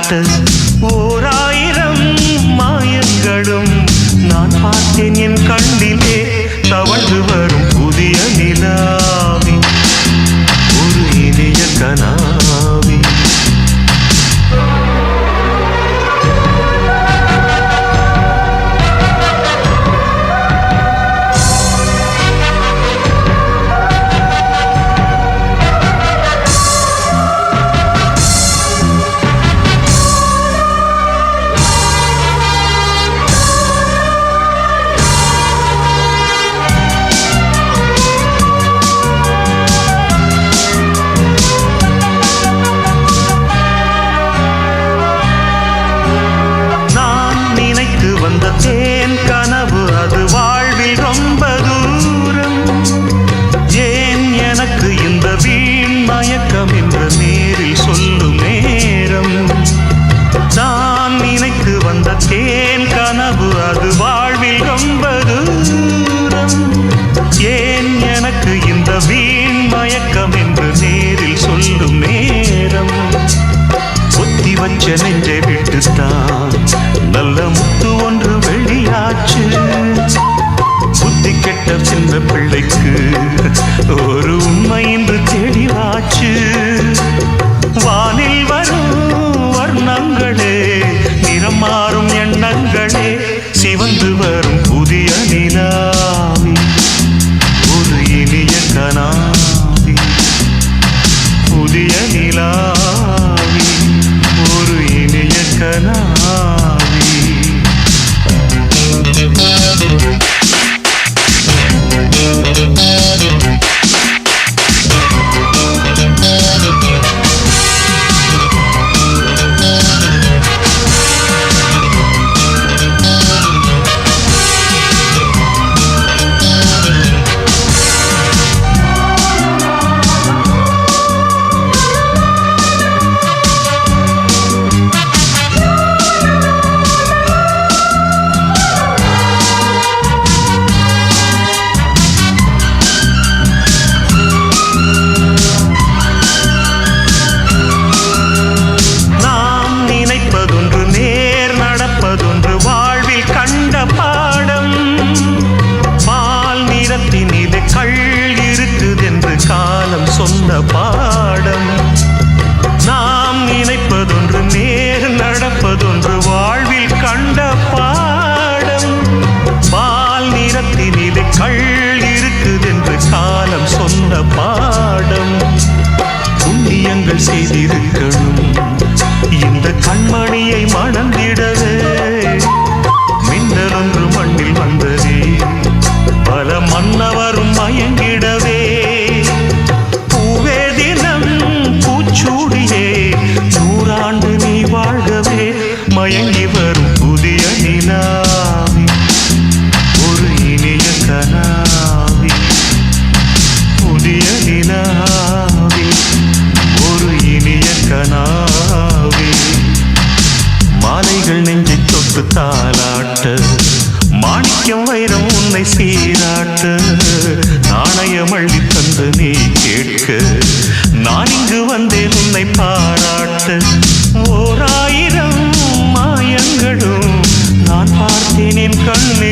தாலாட்ட ஓராயிரம் மாயங்களும் நான் பார்த்தேன் என் கண்ணிலே தவழ்ந்து வரும் புதிய நிலாவி ஒரு இனிய கனாவி தேன் கனவு அது வாழ்வில் ரொம்ப தூரம் ஏன் எனக்கு இந்த வீண் மயக்கம் என்று நேரில் சொல்லும் நேரம் நான் நினைத்து வந்த தேன் கனவு அது வாழ்வில் ரொம்ப தூரம் ஏன் எனக்கு இந்த வீண் மயக்கம் என்று நேரில் சொல்லும் நேரம் ஒத்தி வச்ச நெஞ்சை விட்டுத்தான் நல்ல முத்து ஒன்று வெளியாச்சு புத்தி கெட்ட சின்ன பிள்ளைக்கு ஒரு உண்மை இன்று தெளிவாச்சு வானில் வரும் வர்ணங்களே நிறம் மாறும் எண்ணங்களே சிவந்து வரும் புதிய நிலாவி ஒரு இனிய கனாவி புதிய நிலாவி ஒரு இனிய கனாவி சொன்ன பாடம் நாம் நினைப்பதொன்று நேர் நடப்பதொன்று வாழ்வில் கண்ட பாடம் பால் நிறத்தினிலே கள் இருக்குதென்று காலம் சொன்ன பாடம் புண்ணியங்கள் செய்திருக்கணும் இந்த கண்மணியை மணந்திடவே மின்னலொன்று மண்ணில் வந்ததே பல மன்னவரும் மயங்கிடவே நூறாண்டு நீ வாழ்கவே மயங்கி வரும் புதிய நிலாவி ஒரு இனிய கனாவி புதிய நிலாவி ஒரு இனிய கனாவி மாலைகள் நெஞ்சை தொட்டு தாலாட்ட மாணிக்கம் வைரம் உன்னை சீராட்ட நாணயம் அள்ளி தந்து நீ கேட்க நான் இங்கு வந்தேன் உன்னை பாராட்ட ஓராயிரம் மாயங்களும் நான் பார்த்தேன் என் கண்ணு